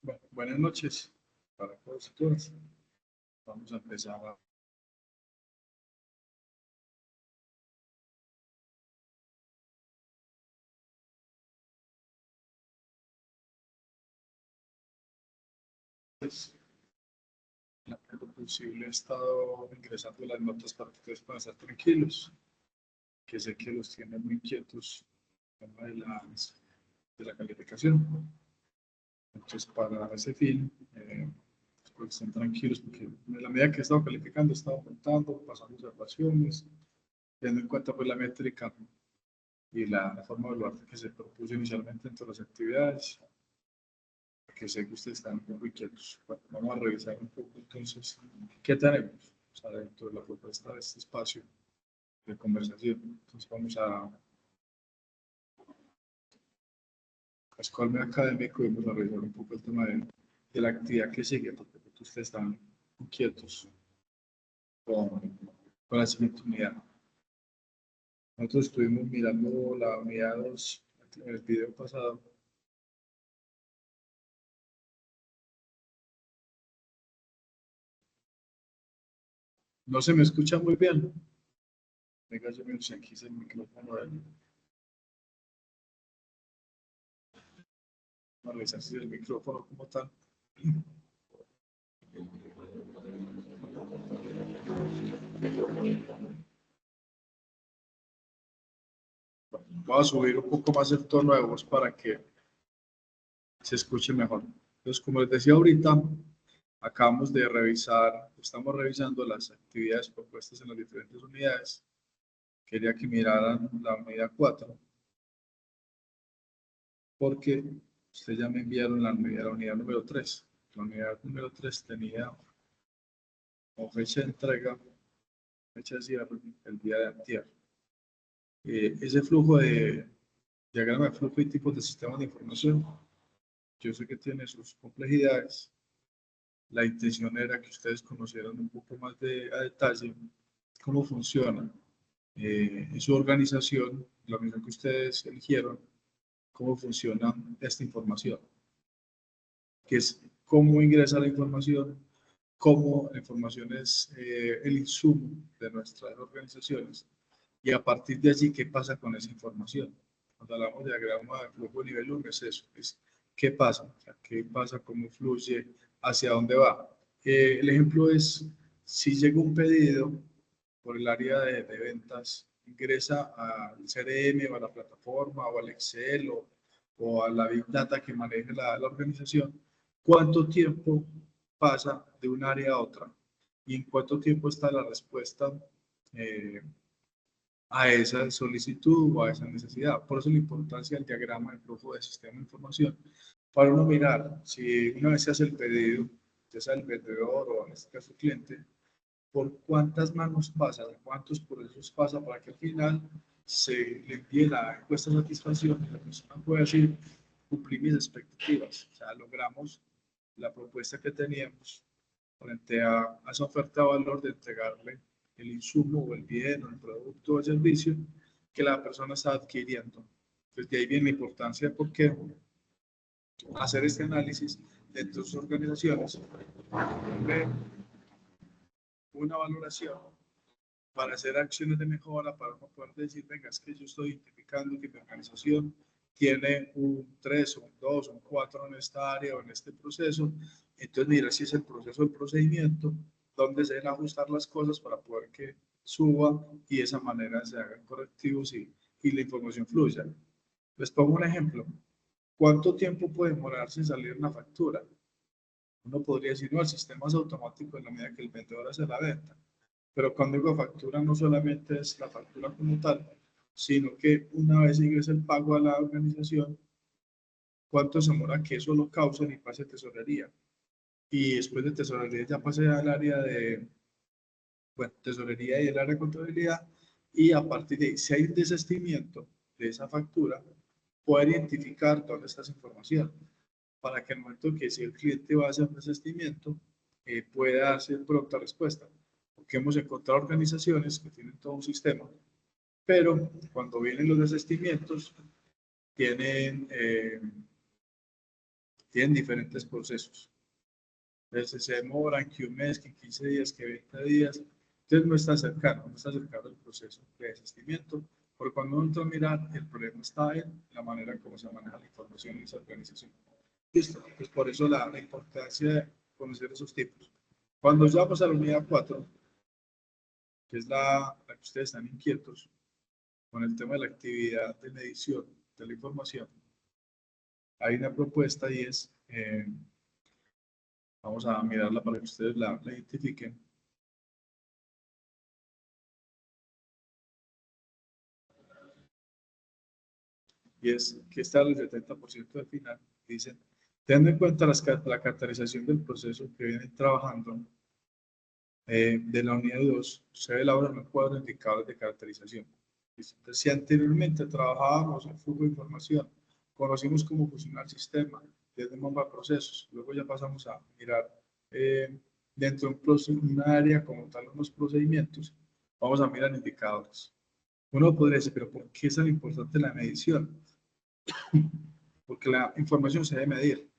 Bueno, buenas noches para todos y todas. Vamos a empezar a... En lo posible he estado ingresando las notas para que ustedes puedan estar tranquilos, que sé que los tienen muy inquietos el tema de la calificación. Entonces, para ese fin, espero que estén tranquilos, porque en la medida que he estado calificando, he estado contando, pasando observaciones, teniendo en cuenta pues, la métrica y la forma de evaluar que se propuso inicialmente entre las actividades, que sé que ustedes están un poco inquietos. Bueno, vamos a revisar un poco entonces qué tenemos, o sea, dentro de la propuesta de este espacio de conversación. Entonces vamos a escuela académico y vamos a revisar un poco el tema de la actividad que sigue, porque ustedes están inquietos con la siguiente unidad. Nosotros estuvimos mirando la unidad 2 en el video pasado. No se me escucha muy bien. Venga, yo me aquí el micrófono. Vamos a revisar si el micrófono como tal. Voy a subir un poco más el tono de voz para que se escuche mejor. Entonces, como les decía ahorita, acabamos de revisar, estamos revisando las actividades propuestas en las diferentes unidades. Quería que miraran la unidad 4, porque ustedes ya me enviaron la unidad número 3. La unidad número 3 tenía como fecha de entrega, fecha de cierre, el día de antier. Ese flujo de diagrama de flujo y tipos de sistemas de información, yo sé que tiene sus complejidades. La intención era que ustedes conocieran un poco más a detalle cómo funciona en su organización, la organización que ustedes eligieron, cómo funciona esta información, que es cómo ingresa la información, cómo la información es el insumo de nuestras organizaciones y a partir de allí qué pasa con esa información. Cuando hablamos de diagrama de flujo de nivel 1 es eso, es qué pasa, o sea, qué pasa, cómo fluye, hacia dónde va. El ejemplo es, si llega un pedido por el área de ventas, ingresa al CRM o a la plataforma o al Excel o a la Big Data que maneje la organización, ¿cuánto tiempo pasa de un área a otra? ¿Y en cuánto tiempo está la respuesta eh, a esa solicitud o a esa necesidad? Por eso la importancia del diagrama de flujo de sistema de información. Para uno mirar, si una vez se hace el pedido, ya sea el vendedor o en este caso el cliente, por cuántas manos pasa, cuántos procesos pasa para que al final se le envíe la encuesta de satisfacción y la persona pueda decir, cumplí mis expectativas, o sea, logramos la propuesta que teníamos frente a esa oferta de valor de entregarle el insumo o el bien o el producto o el servicio que la persona está adquiriendo. Entonces, de ahí viene la importancia de por qué hacer este análisis dentro de sus organizaciones, una valoración para hacer acciones de mejora, para no poder decir, venga, es que yo estoy identificando que mi organización tiene un 3, un 2, un 4 en esta área o en este proceso. Entonces, mira si es el proceso, el procedimiento, donde se deben ajustar las cosas para poder que suba y de esa manera se hagan correctivos y la información fluya. Les pongo un ejemplo. ¿Cuánto tiempo puede demorarse en salir una factura? Uno podría decir, no, el sistema es automático en la medida que el vendedor hace la venta. Pero cuando digo factura, no solamente es la factura como tal, sino que una vez ingresa el pago a la organización, cuánto se demora que eso lo cause y pase a tesorería. Y después de tesorería ya pase al área de, bueno, tesorería y el área de contabilidad. Y a partir de ahí, si hay un desistimiento de esa factura, poder identificar dónde está esa información para que al momento que si el cliente va a hacer un desistimiento, pueda hacer pronta respuesta. Porque hemos encontrado organizaciones que tienen todo un sistema, pero cuando vienen los desistimientos, tienen tienen diferentes procesos. Entonces se demoran que un mes, que 15 días, que 20 días. Entonces no está cercano el proceso de desistimiento, porque cuando uno entra a mirar, el problema está en la manera en cómo se maneja la información en esa organización. Listo, pues por eso la importancia de conocer esos tipos. Cuando ya vamos a la unidad 4, que es la que ustedes están inquietos con el tema de la actividad de medición de la información, hay una propuesta y es, vamos a mirarla para que ustedes la identifiquen. Y es que está el 70% del final. Dicen, teniendo en cuenta la caracterización del proceso que vienen trabajando de la unidad 2, se elabora un cuadro de indicadores de caracterización. Entonces, si anteriormente trabajábamos en flujo de información, conocimos cómo funciona el sistema, desde mapa de procesos, luego ya pasamos a mirar dentro de un área como tal, unos procedimientos, vamos a mirar indicadores. Uno podría decir, pero ¿por qué es tan importante la medición? Porque la información se debe medir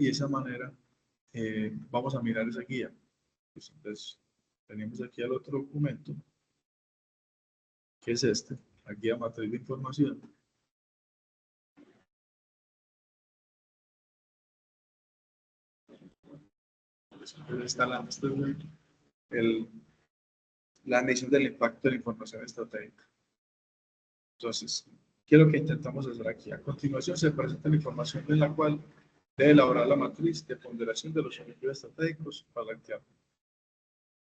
y de esa manera vamos a mirar esa guía. Pues, entonces, tenemos aquí el otro documento, que es este, la guía matriz de información. Entonces está la medición del impacto de la información estratégica. Entonces, ¿qué es lo que intentamos hacer aquí? A continuación se presenta la información en la cual debe elaborar la matriz de ponderación de los objetivos estratégicos para la entidad.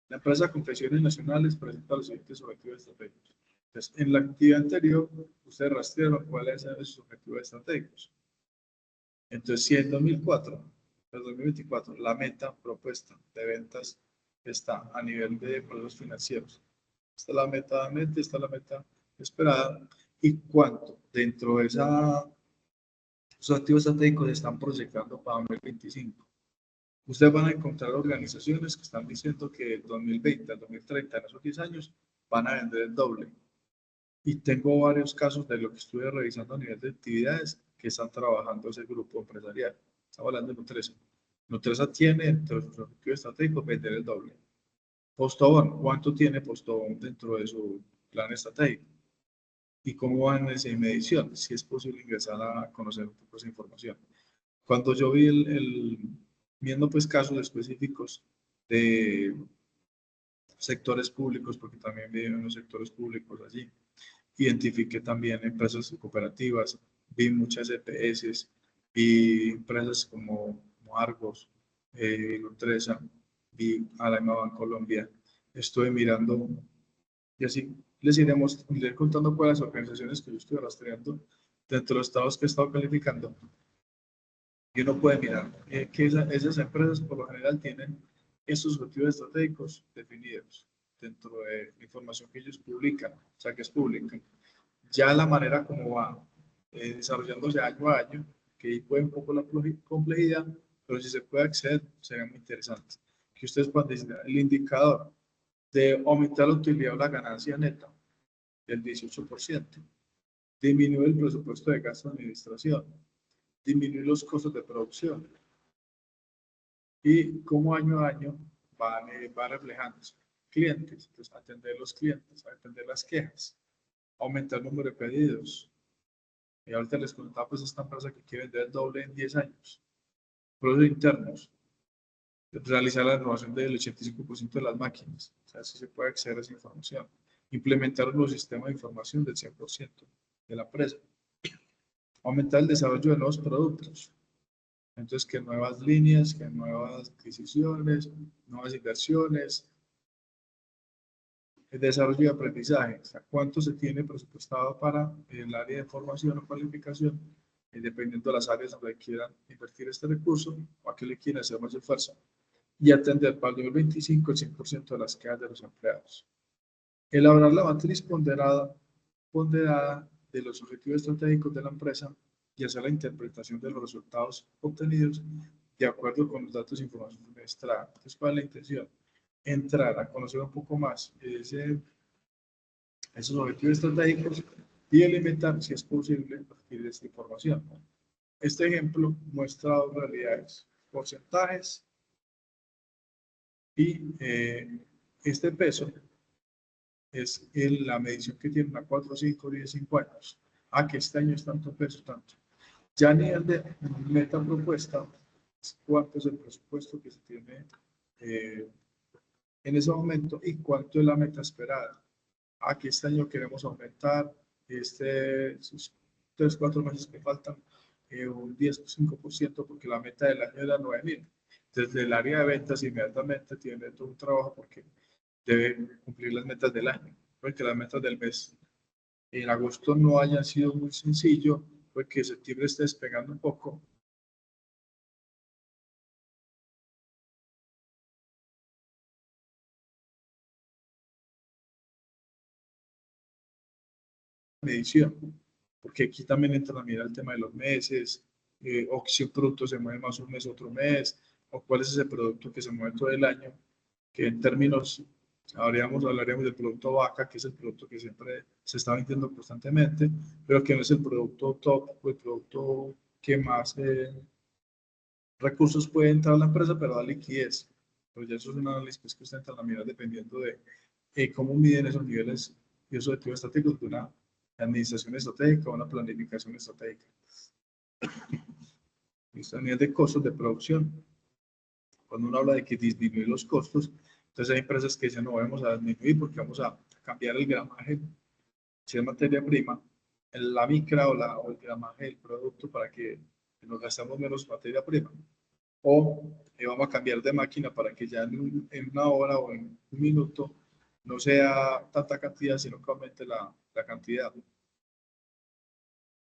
La empresa Confecciones Nacionales presenta los siguientes objetivos estratégicos. Entonces, en la actividad anterior, ustedes rastrearon cuáles eran esos objetivos estratégicos. Entonces, si en 2024, la meta propuesta de ventas está a nivel de procesos financieros, esta es la meta de meta, esta es la meta esperada, y cuánto dentro de esos activos estratégicos están proyectando para 2025. Ustedes van a encontrar organizaciones que están diciendo que del 2020 al 2030, en esos 10 años, van a vender el doble. Y tengo varios casos de lo que estuve revisando a nivel de actividades que están trabajando ese grupo empresarial. Estamos hablando de Nutresa. Nutresa tiene entre sus objetivos estratégicos vender el doble. Postobón, ¿cuánto tiene Postobón dentro de su plan estratégico? ¿Y cómo van en esa medición? Si es posible ingresar a conocer un poco esa información. Cuando yo vi viendo pues casos específicos de sectores públicos, porque también vi unos sectores públicos allí, identifiqué también empresas cooperativas, vi muchas EPS, vi empresas como Argos, Nutresa, vi a la Colombia, estuve mirando y así les iré contando cuáles organizaciones que yo estoy rastreando dentro de los estados que he estado calificando. Y uno puede mirar que esas empresas por lo general tienen esos objetivos estratégicos definidos dentro de la información que ellos publican, o sea que es pública. Ya la manera como va desarrollándose año a año, que ahí puede un poco la complejidad, pero si se puede acceder, sería muy interesante. Que ustedes puedan decir el indicador de aumentar la utilidad o la ganancia neta del 18%, disminuir el presupuesto de gasto de administración, disminuir los costos de producción y cómo año a año va reflejándose. Clientes, pues atender los clientes, atender las quejas, aumentar el número de pedidos. Y ahorita les contaba pues esta empresa que quiere vender el doble en 10 años. Procesos internos, realizar la renovación del 85% de las máquinas, o sea, si se puede acceder a esa información. Implementar los sistemas de información del 100% de la empresa. Aumentar el desarrollo de nuevos productos. Entonces, que nuevas líneas, que nuevas adquisiciones, nuevas inversiones, el desarrollo y aprendizaje. O sea, ¿cuánto se tiene presupuestado para el área de formación o cualificación? Dependiendo de las áreas donde quieran invertir este recurso o a qué le quieran hacer más esfuerzo. Y atender para el 2025 el 100% de las quejas de los empleados. Elaborar la matriz ponderada de los objetivos estratégicos de la empresa y hacer la interpretación de los resultados obtenidos de acuerdo con los datos e información suministrada. Entonces, ¿cuál es la intención? Entrar a conocer un poco más esos objetivos estratégicos y alimentar, si es posible, adquirir esta información. Este ejemplo muestra dos realidades, porcentajes y este peso es la medición que tienen a 4, 5, 10, 5 años. Que este año es tanto peso, tanto. Ya a nivel de meta propuesta, cuánto es el presupuesto que se tiene en ese momento y cuánto es la meta esperada. Que este año queremos aumentar esos 3, 4 meses que faltan un 10, 5%, porque la meta del año era 9.000. Desde el área de ventas inmediatamente tiene todo un trabajo porque debe cumplir las metas del año, porque las metas del mes en agosto no hayan sido muy sencillo, porque septiembre esté despegando un poco. Medición, porque aquí también entra también el tema de los meses, o si un producto se mueve más un mes, otro mes, o cuál es ese producto que se mueve todo el año, que en términos, hablaríamos del producto vaca, que es el producto que siempre se está vendiendo constantemente, pero que no es el producto top, o el producto que más recursos puede entrar a la empresa, pero da liquidez. Pues ya eso es un análisis que usted entra a mirar dependiendo de cómo miden esos niveles y esos objetivos estratégicos de una administración estratégica o una planificación estratégica. Listo, a nivel de costos de producción. Cuando uno habla de que disminuir los costos, entonces hay empresas que dicen no vamos a disminuir porque vamos a cambiar el gramaje, si es materia prima, la micra o el gramaje del producto para que nos gastemos menos materia prima. O vamos a cambiar de máquina para que ya en una hora o en un minuto no sea tanta cantidad, sino que aumente la cantidad.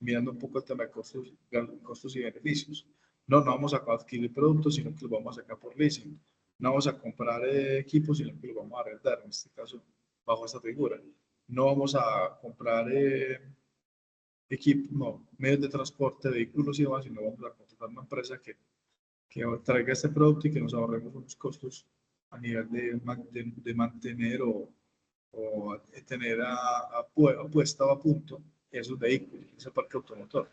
Mirando un poco el tema de costos y beneficios. No vamos a adquirir productos, sino que los vamos a sacar por leasing. No vamos a comprar equipos, sino que los vamos a arrendar, en este caso, bajo esta figura. No vamos a comprar equipos, no, medios de transporte, vehículos y demás, sino vamos a contratar una empresa que traiga este producto y que nos ahorremos unos costos a nivel de mantener o tener puesta a punto esos vehículos, ese parque automotor,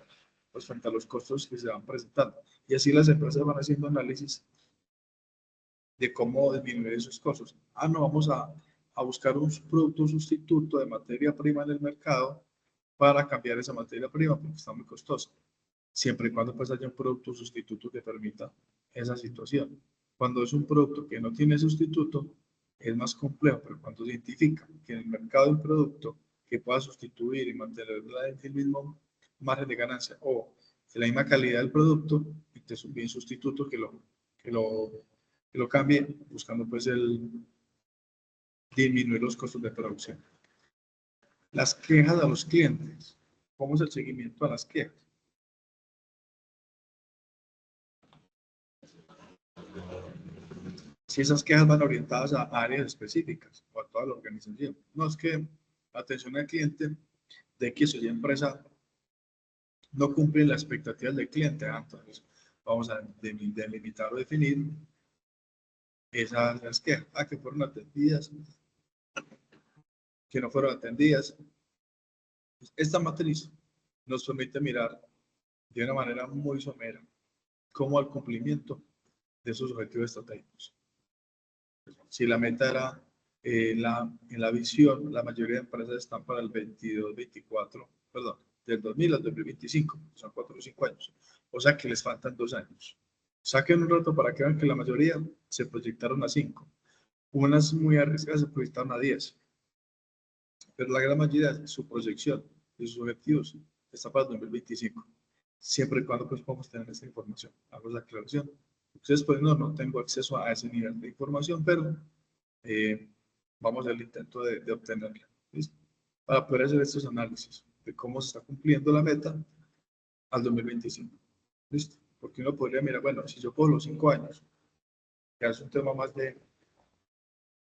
pues frente a los costos que se van presentando. Y así las empresas van haciendo análisis de cómo disminuir esos costos. No, vamos a buscar un producto sustituto de materia prima en el mercado para cambiar esa materia prima porque está muy costosa, siempre y cuando pues haya un producto sustituto que permita esa situación. Cuando es un producto que no tiene sustituto, es más complejo, pero cuando se identifica que en el mercado hay un producto que pueda sustituir y mantener el mismo margen de ganancia o la misma calidad del producto, entonces un sustituto que lo, que lo cambie, buscando pues disminuir los costos de producción. Las quejas a los clientes. ¿Cómo es el seguimiento a las quejas? Si esas quejas van orientadas a áreas específicas o a toda la organización. No es que atención al cliente de que soy empresa no cumple las expectativas del cliente. Entonces vamos a delimitar o definir esas quejas. Que fueron atendidas, que no fueron atendidas. Esta matriz nos permite mirar de una manera muy somera cómo al cumplimiento de esos objetivos estratégicos. Si la meta era en la visión, la mayoría de empresas están para el 22, 24, perdón, del 2000 al 2025, son 4 o 5 años. O sea que les faltan 2 años. Saquen un rato para que vean que la mayoría se proyectaron a 5. Unas muy arriesgadas se proyectaron a 10. Pero la gran mayoría de su proyección, de sus objetivos, está para el 2025. Siempre y cuando pues podamos tener esta información. Hago la aclaración. Ustedes pues no tengo acceso a ese nivel de información, pero vamos a hacer el intento de obtenerla. ¿Listo? Para poder hacer estos análisis de cómo se está cumpliendo la meta al 2025. ¿Listo? Porque uno podría mirar, bueno, si yo cojo los 5 años, que es un tema más de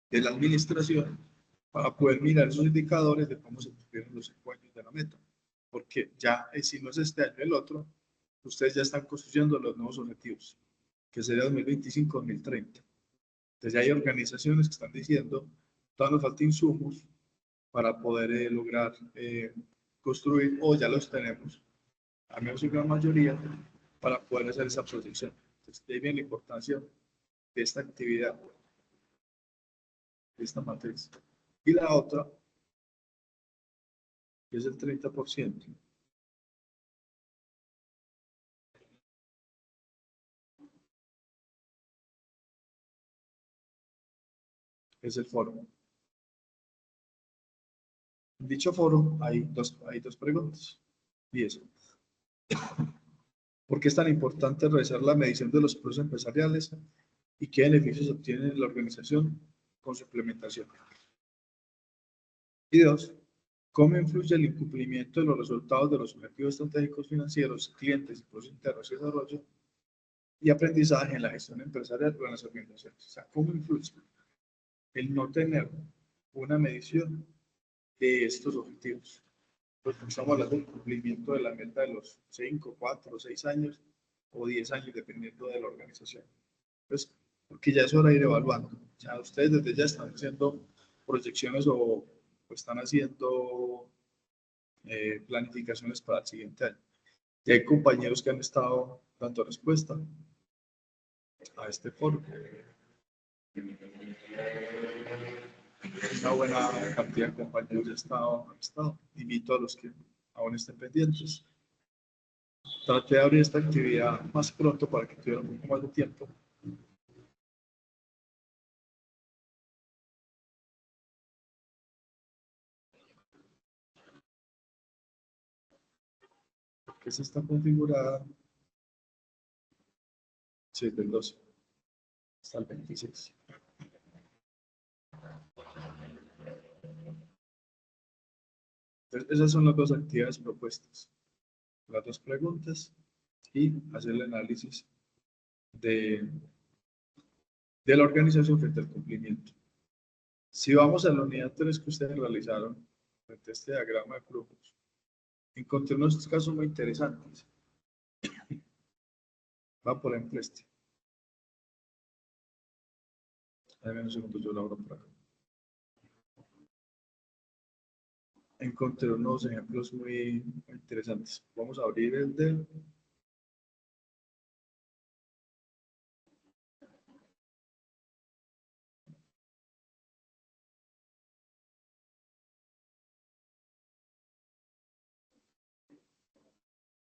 la administración, para poder mirar esos indicadores de cómo se cumplieron los 5 años de la meta. Porque ya, si no es este año el otro, ustedes ya están construyendo los nuevos objetivos, que sería 2025-2030. Entonces ya hay organizaciones que están diciendo, todavía nos falta insumos para poder lograr construir, o ya los tenemos, a menos en gran mayoría, para poder hacer esa proyección. Entonces, de ahí viene la importancia de esta actividad, de esta matriz. Y la otra, que es el 30%, es el foro. En dicho foro hay dos preguntas. Y es, ¿por qué es tan importante realizar la medición de los procesos empresariales y qué beneficios obtiene la organización con su implementación? Y dos, ¿cómo influye el incumplimiento de los resultados de los objetivos estratégicos financieros, clientes y procesos internos y desarrollo y aprendizaje en la gestión empresarial de las organizaciones? O sea, ¿cómo influye el no tener una medición de estos objetivos? Pues estamos hablando del cumplimiento de la meta de los 5, 4, 6 años o 10 años, dependiendo de la organización. Pues, porque ya es hora de ir evaluando. Ya ustedes desde ya están haciendo proyecciones o están haciendo planificaciones para el siguiente año. Y hay compañeros que han estado dando respuesta a este foro. Una buena cantidad de compañeros ya han estado. Invito a los que aún estén pendientes. Traté de abrir esta actividad más pronto para que tuvieran un poco más de tiempo. Que se está configurada desde el 12 hasta el 26. Entonces, esas son las dos actividades propuestas. Las dos preguntas y hacer el análisis de, de la organización frente al cumplimiento. Si vamos a la unidad 3 que ustedes realizaron, frente a este diagrama de flujos, encontré unos casos muy interesantes. Va, por ejemplo, este. Dame un segundo, yo lo abro por acá. Encontré unos ejemplos muy interesantes. Vamos a abrir el de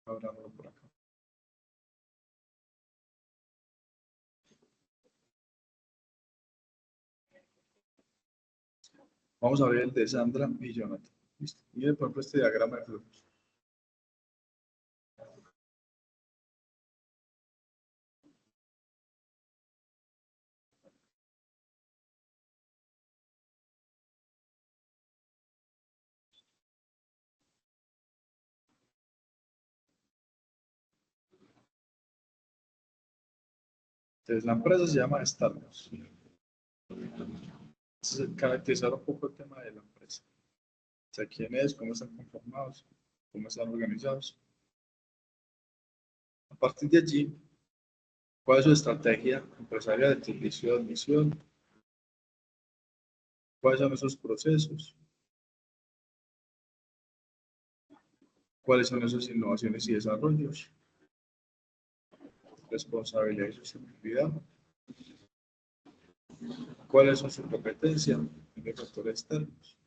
abrámoslo por acá. Vamos a ver el de Sandra y Jonathan. ¿Listo? Miren, por ejemplo, este diagrama de flujos. Entonces, la empresa se llama Starbucks. Entonces, caracterizar un poco el tema de la empresa. O sea, quién es, cómo están conformados, cómo están organizados. A partir de allí, cuál es su estrategia empresarial de servicio de admisión, cuáles son esos procesos, cuáles son esas innovaciones y desarrollos, responsabilidad y sostenibilidad, cuáles son sus competencias en factores externos,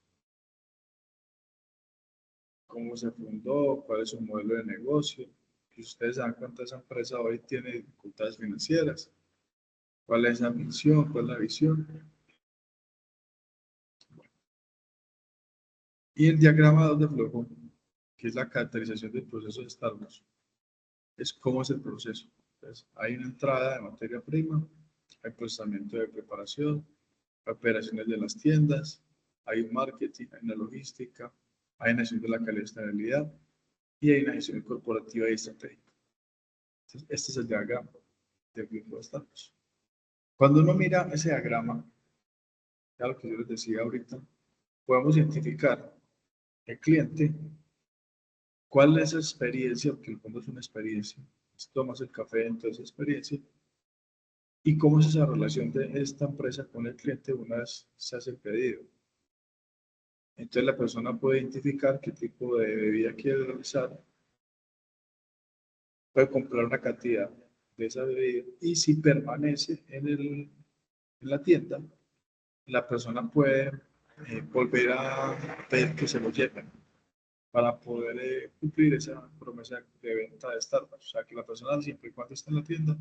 cómo se fundó, cuál es su modelo de negocio. Si ustedes se dan cuenta, esa empresa hoy tiene dificultades financieras. ¿Cuál es la misión? ¿Cuál es la visión? Y el diagrama de flujo, que es la caracterización del proceso de Starbucks, es cómo es el proceso. Entonces, hay una entrada de materia prima, hay procesamiento de preparación, operaciones de las tiendas, hay un marketing, hay una logística, hay una gestión de la calidad y estabilidad y hay una gestión corporativa y estratégica. Entonces, este es el diagrama de flujo de Starbucks. Cuando uno mira ese diagrama, ya lo que yo les decía ahorita, podemos identificar el cliente, cuál es esa experiencia, porque en el fondo es una experiencia. Si tomas el café dentro de esa experiencia, y cómo es esa relación de esta empresa con el cliente una vez se hace el pedido. Entonces la persona puede identificar qué tipo de bebida quiere realizar, puede comprar una cantidad de esa bebida y si permanece en la tienda, la persona puede volver a pedir que se lo lleven para poder cumplir esa promesa de venta de Starbucks. O sea, que la persona siempre y cuando está en la tienda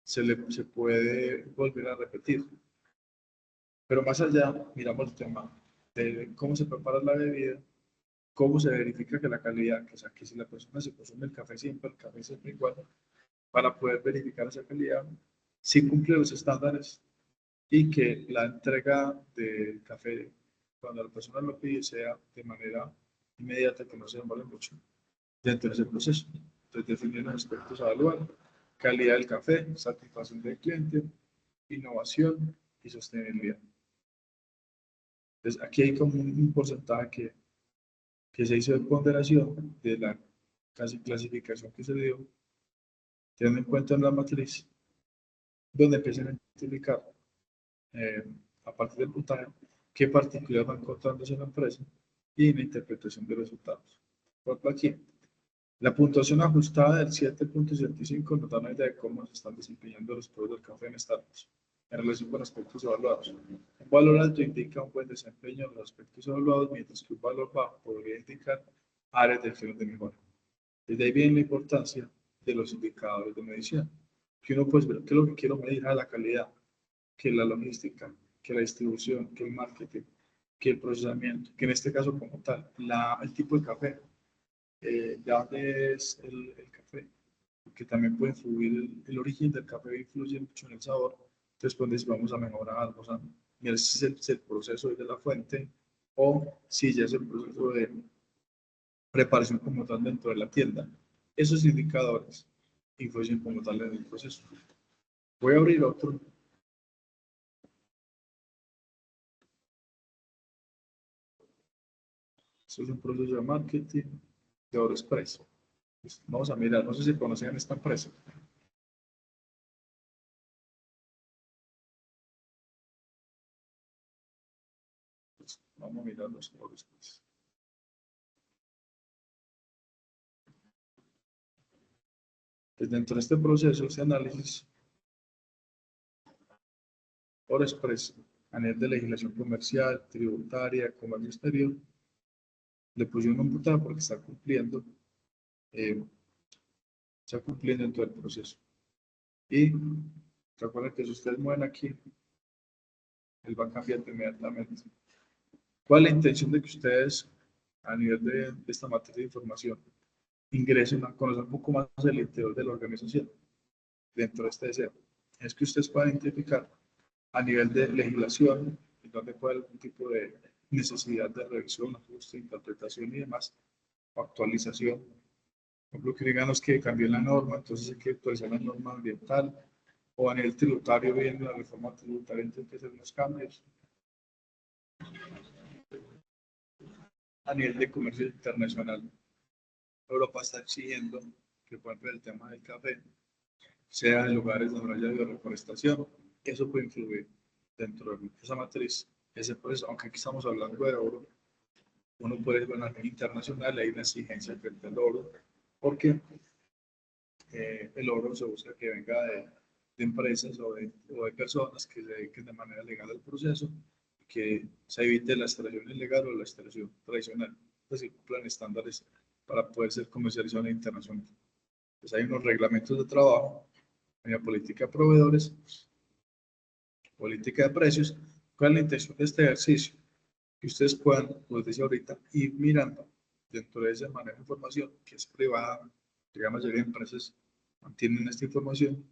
se puede volver a repetir. Pero más allá, miramos el tema de cómo se prepara la bebida, cómo se verifica que la calidad, que, o sea, que si la persona se consume el café siempre igual, para poder verificar esa calidad, si cumple los estándares y que la entrega del café, cuando la persona lo pide, sea de manera inmediata, que no se demore mucho dentro de ese proceso. Entonces, definir los aspectos a evaluar: calidad del café, satisfacción del cliente, innovación y sostenibilidad. Entonces, aquí hay como un porcentaje que se hizo de ponderación de la casi clasificación que se dio, teniendo en cuenta en la matriz, donde empiezan a identificar, eh, a partir del puntaje, qué partículas van encontrándose en la empresa y la interpretación de resultados. Por ejemplo, aquí, la puntuación ajustada del 7.75 nos da una idea de cómo se están desempeñando los productos del café en Starbucks en relación con aspectos evaluados. Un valor alto indica un buen desempeño en los aspectos evaluados, mientras que un valor bajo podría indicar áreas de acción de mejora. Desde ahí viene la importancia de los indicadores de medición, que uno puede ver qué es lo que quiero medir: la calidad, que la logística, que la distribución, que el marketing, que el procesamiento, que en este caso como tal, el tipo de café, de dónde es el café, que también puede influir el origen del café, influye mucho en el sabor. Entonces, pues vamos a mejorar, vamos a mirar si es el proceso de la fuente o si ya es el proceso de preparación como tal dentro de la tienda. Esos indicadores influyen como tal en el proceso. Voy a abrir otro. Esto es un proceso de marketing de AutoExpress. Pues vamos a mirar, no sé si conocían esta empresa. Pues vamos a mirar los AutoExpress. Pues dentro de este proceso, este análisis, AutoExpress, a nivel de legislación comercial, tributaria, comercio exterior, le pusieron un puntaje porque está cumpliendo en todo el proceso. Y recuerden que si ustedes mueven aquí, él va a cambiar inmediatamente. ¿Cuál es la intención de que ustedes, a nivel de esta materia de información, ingresen a conocer un poco más el interior de la organización dentro de este deseo? Es que ustedes puedan identificar a nivel de legislación donde puede haber algún tipo de necesidad de revisión, ajuste, interpretación y demás, o actualización. Por ejemplo, que digamos que cambió la norma, entonces hay que actualizar la norma ambiental, o a nivel tributario, viendo la reforma tributaria, entonces hay que hacer unos cambios. A nivel de comercio internacional, Europa está exigiendo que, por ejemplo, el tema del café sea en lugares donde no haya bioreforestación. Eso puede influir dentro de esa matriz, ese proceso. Aunque aquí estamos hablando de oro, uno puede ver a nivel internacional, hay una exigencia frente al oro, porque el oro se busca que venga de empresas o de personas que se dediquen de manera legal al proceso, que se evite la extracción ilegal o la extracción tradicional, es decir, cumplan estándares para poder ser comercializado internacional. Entonces hay unos reglamentos de trabajo, hay una política de proveedores, política de precios. ¿Cuál es la intención de este ejercicio? Que ustedes puedan, como les decía ahorita, ir mirando dentro de ese manejo de información que es privada, digamos, la mayoría de empresas mantienen esta información.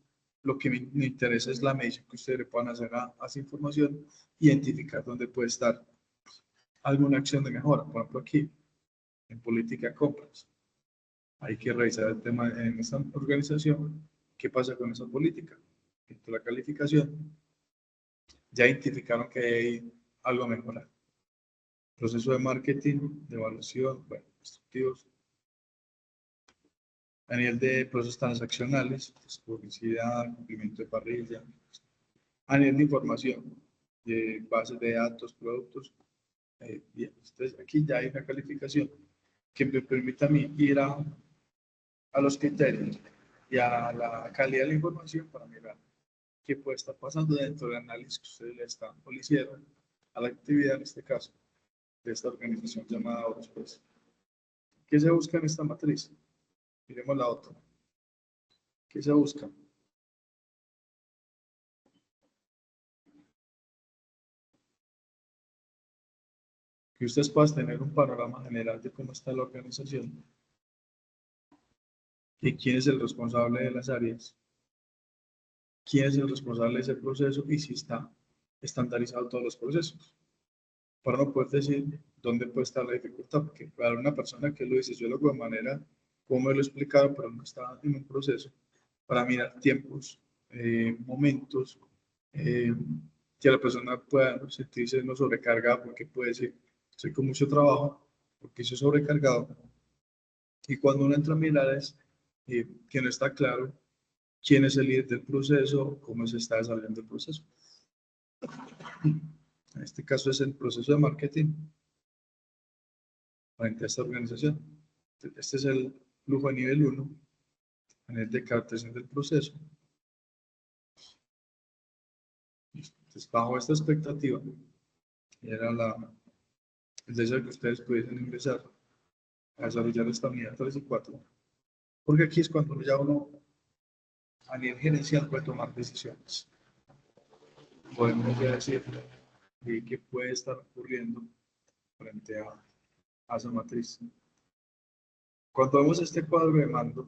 Lo que me interesa es la medición que ustedes le puedan hacer a esa información, identificar dónde puede estar alguna acción de mejora. Por ejemplo, aquí, en política de compras, hay que revisar el tema en esta organización, qué pasa con esa política. Dentro de la calificación, ya identificaron que hay algo a mejorar. Proceso de marketing, de evaluación, bueno, instructivos. A nivel de procesos transaccionales, pues, publicidad, cumplimiento de parrilla. A nivel de información, de bases de datos, productos. Bien, entonces aquí ya hay una calificación que me permite a mí ir a los criterios y a la calidad de la información para mirar qué puede estar pasando dentro del análisis que ustedes le están o le hicieron a la actividad, en este caso, de esta organización llamada otros. Pues, ¿qué se busca en esta matriz? Miremos la otra. ¿Qué se busca? Que ustedes puedan tener un panorama general de cómo está la organización y quién es el responsable de las áreas, quién es el responsable de ese proceso y si está estandarizado todos los procesos. Para no poder decir dónde puede estar la dificultad, porque para una persona que lo dice, yo lo hago de manera como me lo he explicado, pero no está en un proceso para mirar tiempos, momentos, eh, que la persona pueda sentirse no sobrecargada, porque puede decir, estoy con mucho trabajo, porque estoy sobrecargado. Y cuando uno entra a mirar es que no está claro quién es el líder del proceso, cómo se está desarrollando el proceso. En este caso es el proceso de marketing frente a esta organización. Este es el flujo a nivel 1, a nivel de captación del proceso. Entonces, bajo esta expectativa, era el deseo de que ustedes pudiesen ingresar a desarrollar esta unidad 3 y 4, porque aquí es cuando ya uno a nivel gerencial puede tomar decisiones. Podemos ya decir qué puede estar ocurriendo frente a esa matriz. Cuando vemos este cuadro de mando,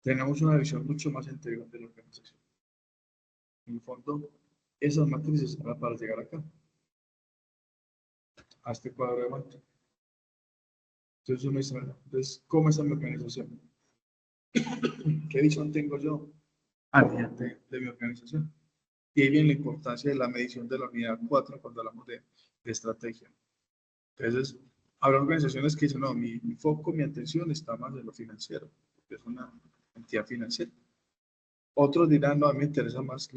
tenemos una visión mucho más integral de la organización. En el fondo, esas matrices eran para llegar acá, a este cuadro de mando. Entonces uno dice, bueno, entonces, ¿cómo está mi organización? ¿Qué visión tengo yo a nivel de mi organización? Y ahí viene la importancia de la medición de la unidad 4 cuando hablamos de estrategia. Entonces, habrá organizaciones que dicen, no, mi foco, mi atención está más en lo financiero, porque es una entidad financiera. Otros dirán, no, a mí me interesa más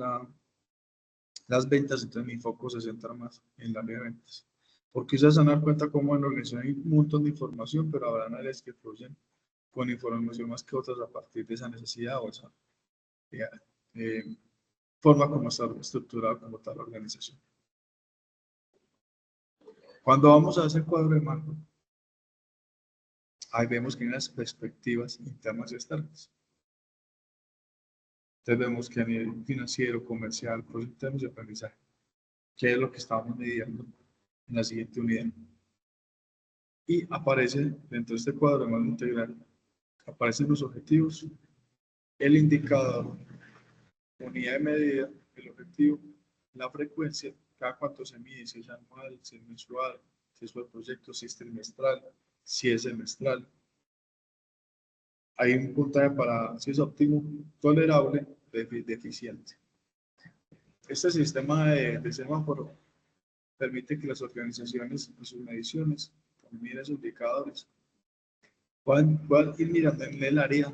las ventas, entonces mi foco se centra más en la área de ventas. Porque ustedes se van a dar cuenta cómo en la organización hay un montón de información, pero habrá áreas que fluyen con información más que otras a partir de esa necesidad o esa eh, forma como está estructurada como tal la organización. Cuando vamos a ese cuadro de mando, ahí vemos que hay unas perspectivas internas y externas. Entonces vemos que a nivel financiero, comercial, procesos internos y aprendizaje, ¿qué es lo que estamos midiendo en la siguiente unidad? Y aparece dentro de este cuadro de mando integral, aparecen los objetivos, el indicador, unidad de medida, el objetivo, la frecuencia, cada cuánto se mide, si es anual, si es mensual, si es por proyecto, si es trimestral, si es semestral. Hay un puntaje para si es óptimo, tolerable, deficiente. Este sistema de semáforo permite que las organizaciones en sus mediciones, con miras indicadores, puedan ir mirando en el área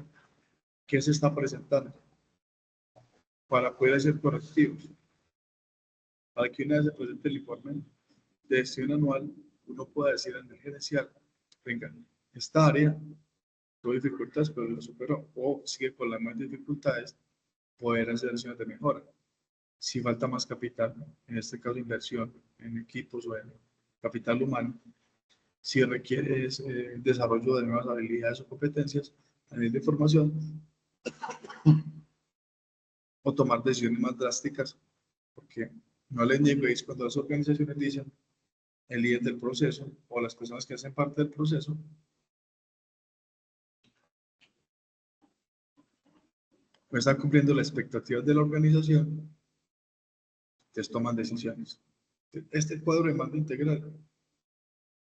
que se está presentando para poder hacer correctivos. Para que una vez se presente el informe de gestión anual, uno pueda decir en el gerencial, venga, esta área tuvo dificultades, pero lo superó, o sigue con las mismas dificultades, poder hacer acciones de mejora. Si falta más capital, en este caso inversión en equipos o en capital humano, si requiere desarrollo de nuevas habilidades o competencias a nivel de formación, o tomar decisiones más drásticas, porque no les niego, es cuando las organizaciones dicen el líder del proceso o las personas que hacen parte del proceso no están cumpliendo las expectativas de la organización, entonces toman decisiones. Este cuadro de mando integral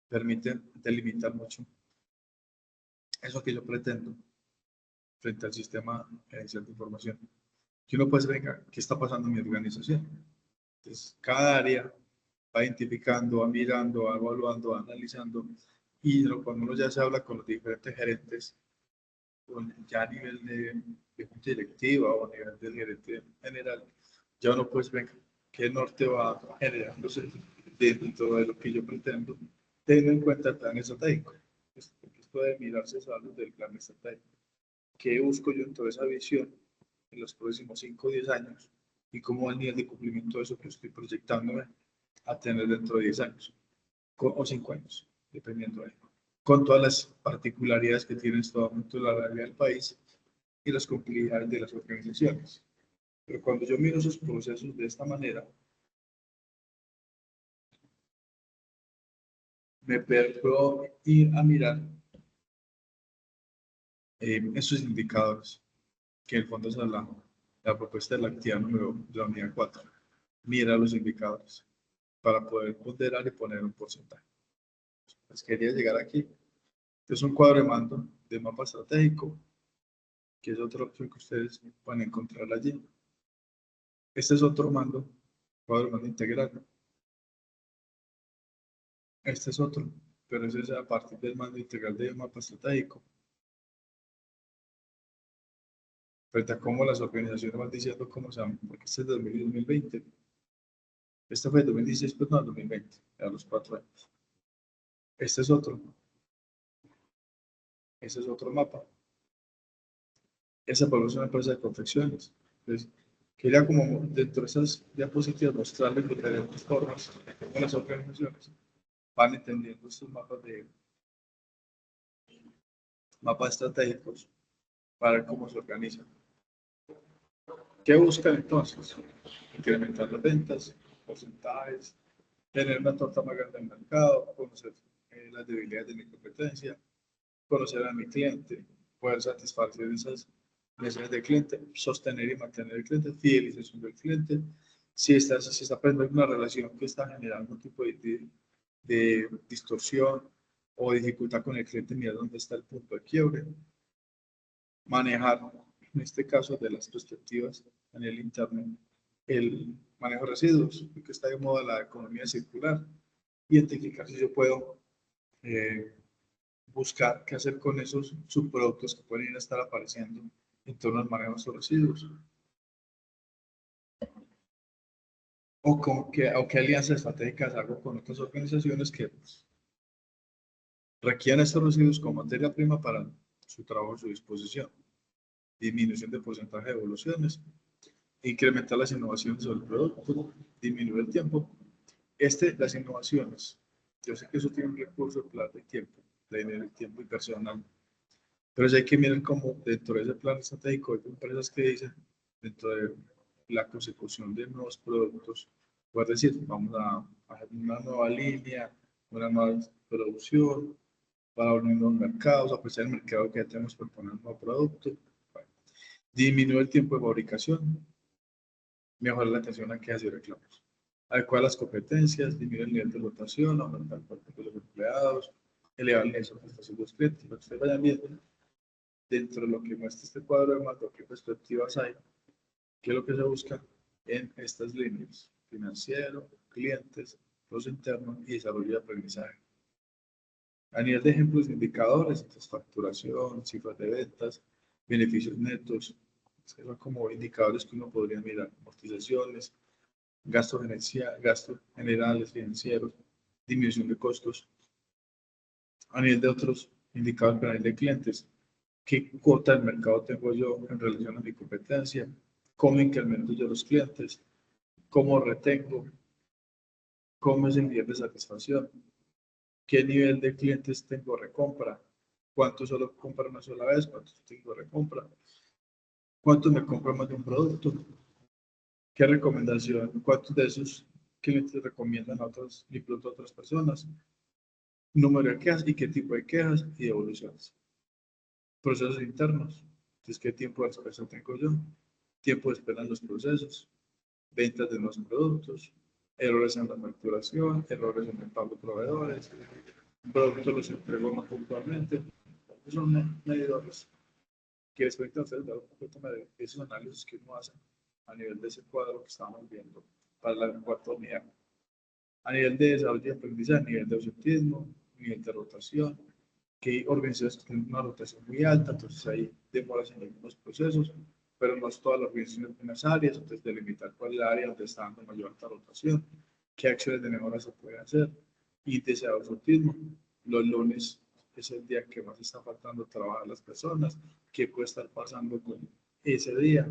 permite delimitar mucho eso que yo pretendo frente al sistema gerencial de información. Que uno puede decir, venga, ¿qué está pasando en mi organización? Entonces, cada área va identificando, va mirando, va evaluando, va analizando, y cuando uno ya se habla con los diferentes gerentes, ya a nivel de junta directiva o a nivel del gerente general, ya uno pues venga, qué norte va generándose dentro de lo que yo pretendo, teniendo en cuenta el plan estratégico. Esto debe mirarse a luz del plan estratégico. ¿Qué busco yo en toda esa visión en los próximos 5 o 10 años? ¿Y cómo va el nivel de cumplimiento de eso que estoy proyectándome a tener dentro de 10 años o 5 años, dependiendo de eso? Con todas las particularidades que tiene en todo momento la realidad del país y las complejidades de las organizaciones. Pero cuando yo miro esos procesos de esta manera, me puedo ir a mirar esos indicadores, que en el fondo es la propuesta de la actividad número de la unidad 4. Mira los indicadores para poder ponderar y poner un porcentaje. Pues quería llegar aquí. Este es un cuadro de mando de mapa estratégico, que es otra opción que ustedes pueden encontrar allí. Este es otro mando, cuadro de mando integral. Este es otro, pero ese es a partir del mando integral de mapa estratégico. Frente a cómo las organizaciones van diciendo cómo se van, porque este es de 2020. Este fue de 2016, pues no, 2020, a los 4 años. Este es otro. Este es otro mapa. Esa es una empresa de confecciones. Entonces, quería como dentro de esas diapositivas mostrarles diferentes formas como las organizaciones van entendiendo estos mapas estratégicos para cómo se organizan. ¿Qué buscan entonces? Incrementar las ventas, porcentajes, tener una torta más grande en el mercado, conocer las debilidades de mi competencia, conocer a mi cliente, poder satisfacer esas necesidades del cliente, sostener y mantener el cliente, fidelización del cliente. Si está aprendiendo una relación que está generando un tipo de distorsión o dificultad con el cliente, mira dónde está el punto de quiebre. Manejar, en este caso, de las perspectivas a nivel interno, el manejo de residuos, que está de moda la economía circular, identificar si yo puedo buscar qué hacer con esos subproductos que pueden estar apareciendo en torno al manejo de estos residuos. O qué alianzas estratégicas hago con otras organizaciones que requieran estos residuos como materia prima para su trabajo a su disposición. Disminución de porcentaje de evoluciones, incrementar las innovaciones sobre el producto, disminuir el tiempo. Las innovaciones, yo sé que eso tiene un recurso de plata y tiempo, de dinero y tiempo y personal, pero hay que mirar cómo dentro de ese plan estratégico hay empresas que dicen, dentro de la consecución de nuevos productos, puedes decir, vamos a hacer una nueva línea, una nueva producción, para abrir nuevos mercados, apreciar el mercado que ya tenemos para poner un nuevo producto. Bueno, disminuir el tiempo de fabricación, mejorar la atención a quejas y reclamos, adecuar las competencias, disminuir el nivel de rotación, aumentar el cuerpo de los empleados, elevar el nivel de satisfacción de los clientes. Para que ustedes vayan viendo dentro de lo que muestra este cuadro de mando, qué perspectivas hay, qué es lo que se busca en estas líneas: financiero, clientes, los internos y desarrollo de aprendizaje. A nivel de ejemplos de indicadores, entonces, facturación, cifras de ventas, beneficios netos, son como indicadores que uno podría mirar: amortizaciones, gastos generales financieros, disminución de costos. A nivel de otros indicadores, a nivel de clientes, qué cuota del mercado tengo yo en relación a mi competencia, cómo incremento yo los clientes, cómo retengo, cómo es el nivel de satisfacción, qué nivel de clientes tengo recompra, cuántos solo compran una sola vez, cuántos tengo recompra, cuántos me compran más de un producto, qué recomendación, cuántos de esos clientes recomiendan a otros mi producto a otras personas, número de quejas y qué tipo de quejas y devoluciones. Procesos internos, entonces qué tiempo de respuesta tengo yo, tiempo de espera en los procesos, ventas de nuevos productos, errores en la facturación, errores en el pago de proveedores, productos los entregó más puntualmente. Esos son medidores que después de hacer un poquito de esos análisis que uno hace a nivel de ese cuadro que estábamos viendo para la cuarta unidad. A nivel de desarrollo y aprendizaje, a nivel de ausentismo, nivel de rotación, que hay organizaciones que tienen una rotación muy alta, entonces hay demoras en algunos procesos, pero no es toda la organización en unas áreas, entonces delimitar cuál es la área donde está dando mayor alta rotación, qué acciones de mejora se pueden hacer, índice de autismo. Los lunes es el día que más está faltando trabajar las personas, qué puede estar pasando con ese día,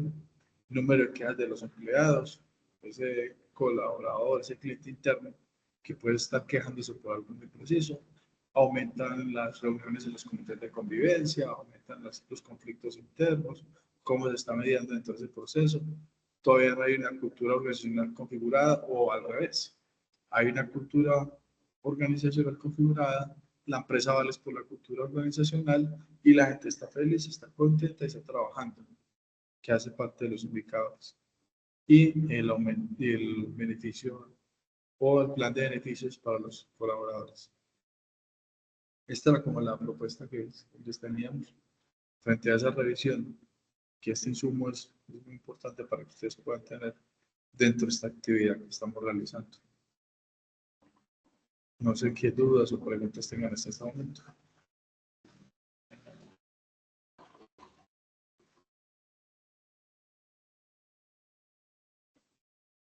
número de quejas de los empleados, ese colaborador, ese cliente interno que puede estar quejándose por algo muy preciso, aumentan las reuniones en los comités de convivencia, aumentan los conflictos internos, cómo se está mediando dentro de ese proceso. Todavía no hay una cultura organizacional configurada o al revés. Hay una cultura organizacional configurada, la empresa vale por la cultura organizacional y la gente está feliz, está contenta y está trabajando, que hace parte de los indicadores. Y el beneficio o el plan de beneficios para los colaboradores. Esta era como la propuesta que les teníamos frente a esa revisión, que este insumo es muy importante para que ustedes puedan tener dentro de esta actividad que estamos realizando. No sé qué dudas o preguntas tengan hasta este momento.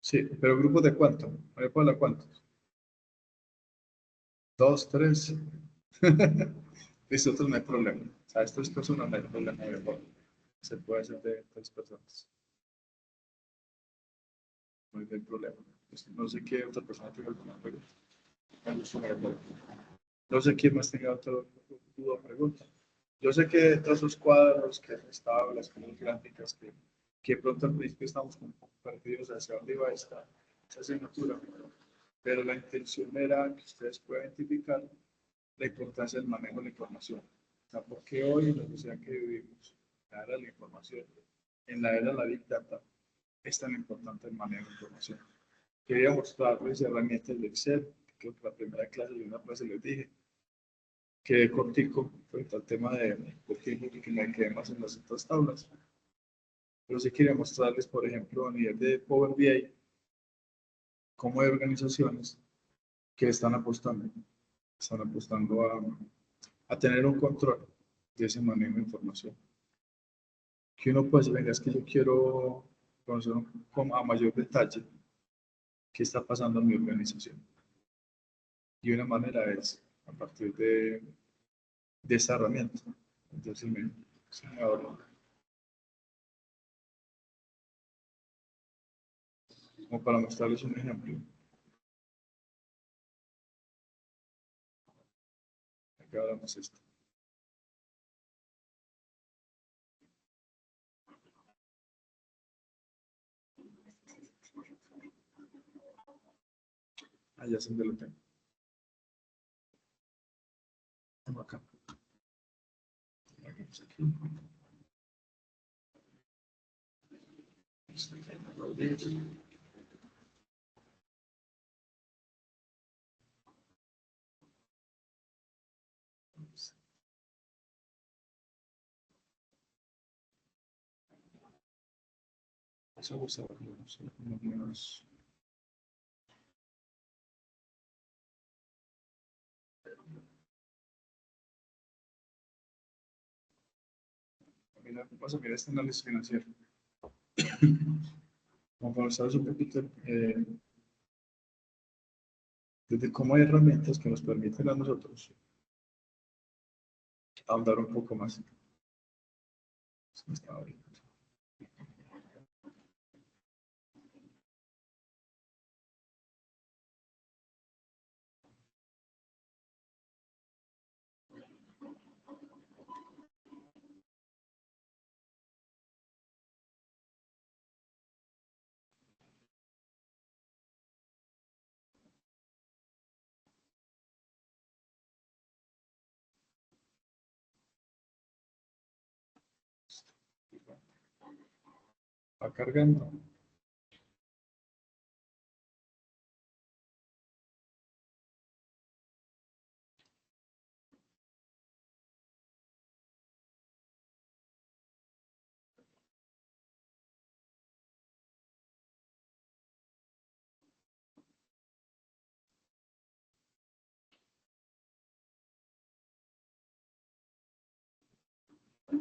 Sí, pero grupos de cuánto? ¿Me puedo cuántos? Dos, tres. Listo, otros no hay problema. O sea, estas personas no hay problema de acuerdo. Se puede hacer de tres personas. No hay problema. Pues no sé qué otra persona tenga alguna pregunta. No sé quién más tenga otra duda o pregunta. Yo sé que de todos esos cuadros, que esas tablas, que las gráficas, que pronto al principio estamos un poco perdidos hacia dónde iba esa asignatura, pero la intención era que ustedes puedan identificar la importancia del manejo de la información. O sea, porque hoy en la sociedad que vivimos, en la era de la información, en la era de la Big Data, es tan importante el manejo de la información. Quería mostrarles herramientas de Excel, que la primera clase de una clase les dije, quedé cortico frente al tema del tiempo que me quedé más en las otras tablas. Pero sí quería mostrarles, por ejemplo, a nivel de Power BI, cómo hay organizaciones que están apostando a tener un control de ese manejo de información. Que uno puede decir, venga, es que yo quiero conocer a mayor detalle qué está pasando en mi organización. Y una manera es a partir de esa herramienta. Entonces, me ahorro. Como para mostrarles un ejemplo. Acá hablamos esto. Allá es donde lo tengo. Tengo acá. Vamos aquí. Vamos a ver. Mira, vamos a mirar este análisis financiero. Vamos a conversar un poquito desde cómo hay herramientas que nos permiten a nosotros ahondar un poco más. Se me estaba abriendo. Va cargando.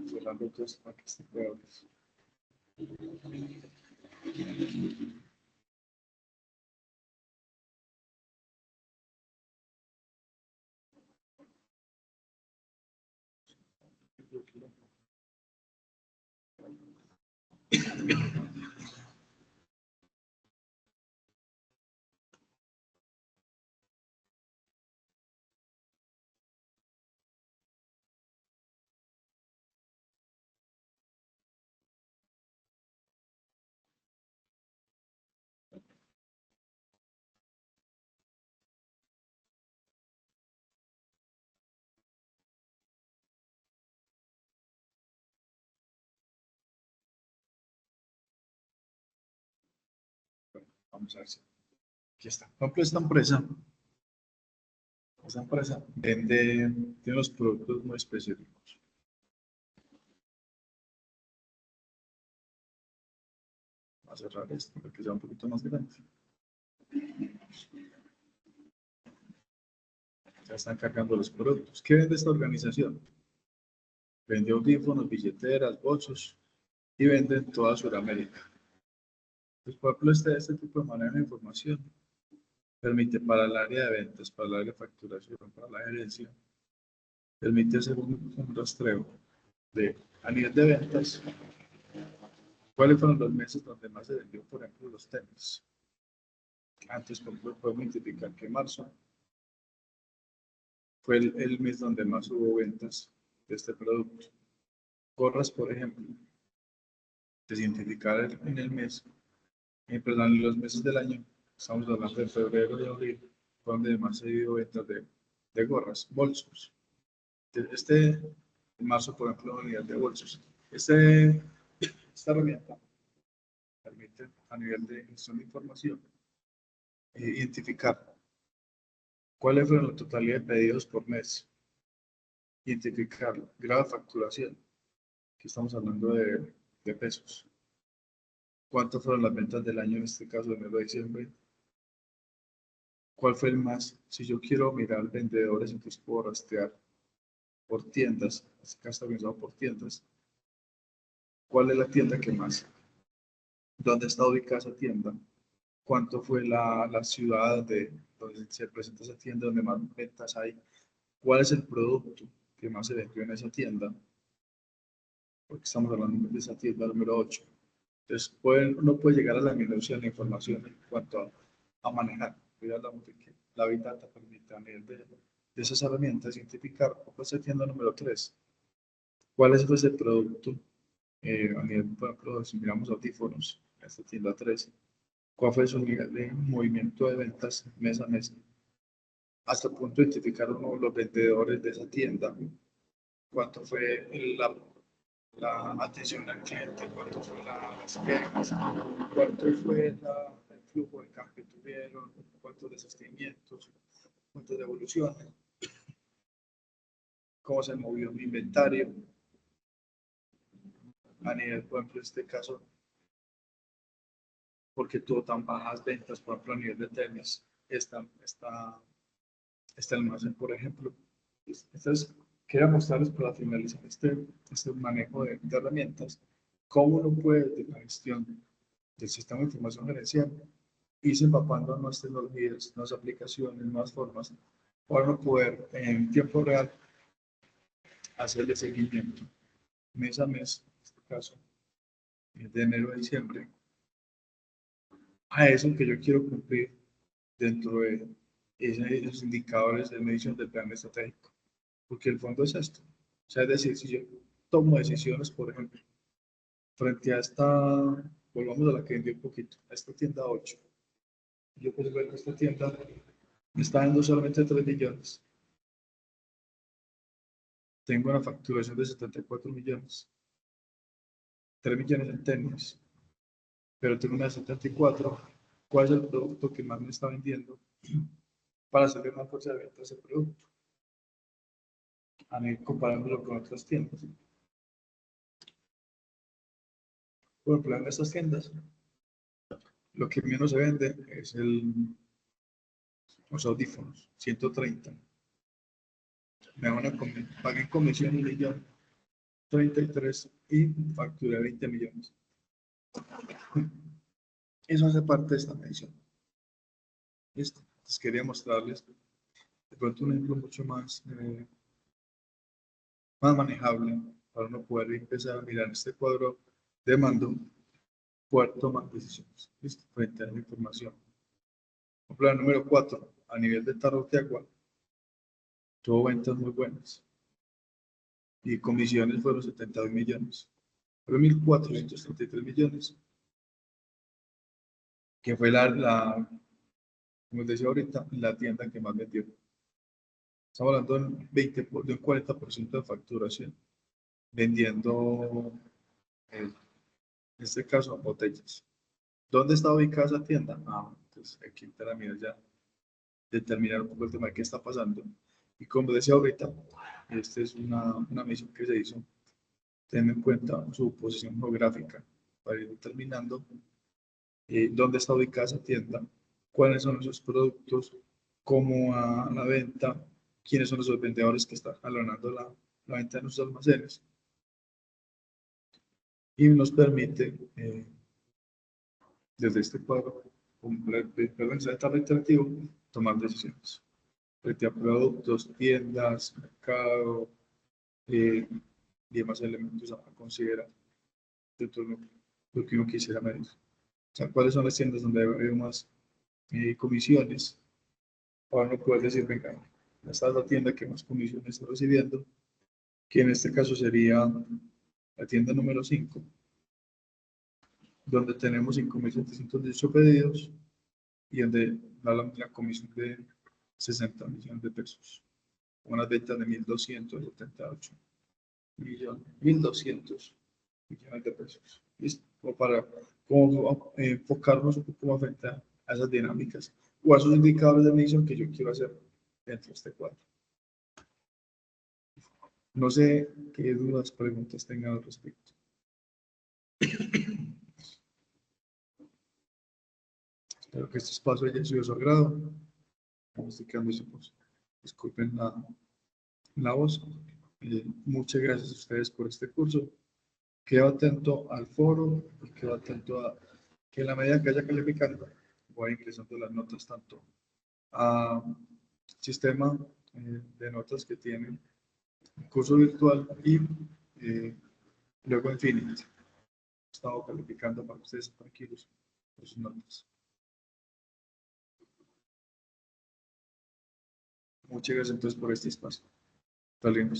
Son las rutas para que se pueda ver. Vamos a ver si aquí está. Por ejemplo, esta empresa vende, tiene unos productos muy específicos. Voy a cerrar esto para que sea un poquito más grande. Ya están cargando los productos. ¿Qué vende esta organización? Vende audífonos, billeteras, bolsos y vende en toda Sudamérica. Pues, por ejemplo, este tipo de manejo de información permite para el área de ventas, para el área de facturación, para la gerencia, permite hacer un rastreo de a nivel de ventas, cuáles fueron los meses donde más se vendió, por ejemplo, los tenis. Antes, por ejemplo, podemos identificar que marzo fue el mes donde más hubo ventas de este producto. Gorras, por ejemplo, desidentificar en el mes, perdón, en los meses del año, estamos hablando de febrero y abril, fue donde más se dio ventas de gorras, bolsos. En marzo, por ejemplo, unidad de bolsos. Esta herramienta permite, a nivel de gestión de información, identificar cuáles fueron la totalidad de pedidos por mes, identificar grado de facturación, que estamos hablando de pesos, cuántas fueron las ventas del año, en este caso de enero a diciembre, cuál fue el más, si yo quiero mirar vendedores, entonces puedo rastrear por tiendas, acá está organizado por tiendas, cuál es la tienda que más, dónde está ubicada esa tienda, cuánto fue la ciudad donde se presenta esa tienda, donde más ventas hay, cuál es el producto que más se vendió en esa tienda, porque estamos hablando de esa tienda número 8. Entonces, uno puede llegar a la minucia de la información en cuanto a manejar. Hoy hablamos de que la Big Data permite a nivel de esas herramientas identificar cuál fue esa tienda número 3, cuál es ese producto a nivel, por ejemplo, si miramos audífonos, esta tienda 3, cuál fue su nivel de movimiento de ventas mes a mes, hasta el punto de identificar uno los vendedores de esa tienda, cuánto fue la atención al cliente, cuánto fue las quejas, cuánto fue el flujo de cambio que tuvieron, cuántos desistimientos, cuántas devoluciones, cómo se movió mi inventario a nivel, por ejemplo, en este caso, porque tuvo tan bajas ventas, por ejemplo, a nivel de tenis, este almacén, por ejemplo. Entonces, quería mostrarles para finalizar este manejo de herramientas, cómo uno puede, de la gestión del sistema de información gerencial, irse empapando nuevas tecnologías, nuevas aplicaciones, nuevas formas, para uno poder en tiempo real hacerle seguimiento mes a mes, en este caso, de enero a diciembre, a eso que yo quiero cumplir dentro de esos indicadores de medición del plan estratégico. Porque el fondo es esto. O sea, es decir, si yo tomo decisiones, por ejemplo, frente a volvamos a la que vendí un poquito, a esta tienda 8, yo puedo ver que esta tienda me está dando solamente 3 millones. Tengo una facturación de 74 millones, 3 millones en tenis, pero tengo una de 74. ¿Cuál es el producto que más me está vendiendo para hacerle una fuerza de venta a ese producto? A mí comparándolo con otras tiendas. Por ejemplo, en estas tiendas, lo que menos se vende es los audífonos, 130. Me van a pagar en comisión 1 millón. 33 y facturé 20 millones. Eso hace parte de esta medición. Listo. Entonces quería mostrarles de pronto un ejemplo mucho más, más manejable para uno poder empezar a mirar este cuadro de mando, poder tomar decisiones. Listo. Frente a la información. Plan número 4, a nivel de tarro de agua, tuvo ventas muy buenas y comisiones fueron 72 millones, fueron 1.433 millones, que fue como decía ahorita, la tienda que más vendió. Estamos hablando de un 40% de facturación, vendiendo, en este caso, botellas. ¿Dónde está ubicada esa tienda? Entonces aquí te la miras ya, determinar un poco el tema de qué está pasando. Y como decía ahorita, esta es una misión que se hizo. Ten en cuenta su posición geográfica para ir determinando dónde está ubicada esa tienda, cuáles son esos productos, cómo va la venta, quiénes son los vendedores que están jalonando la venta de nuestros almacenes. Y nos permite, desde este cuadro, perdón, esta etapa interactiva, tomar decisiones frente a productos, tiendas, mercado y demás elementos a considerar dentro de lo que uno quisiera medir. O sea, cuáles son las tiendas donde hay más comisiones para no poder decir, venga, esta es la tienda que más comisiones está recibiendo, que en este caso sería la tienda número 5, donde tenemos 5.718 pedidos y donde da la comisión de 60 millones de pesos, unas ventas de 1.278 millones, 1.200 millones de pesos. ¿Listo? O para enfocarnos un poco más frente a esas dinámicas o a esos indicadores de medición que yo quiero hacer dentro de este cuadro. No sé qué dudas, preguntas tengan al respecto. Espero que este espacio haya sido de su agrado. Me estoy quedando sin voz. Disculpen la voz. Muchas gracias a ustedes por este curso. Quedo atento al foro y quedo atento a que en la medida que vaya calificando, voy ingresando las notas tanto a sistema de notas que tienen el curso virtual y luego Infinity. He estado calificando para ustedes tranquilos por sus notas. Muchas gracias entonces por este espacio. Hasta luego.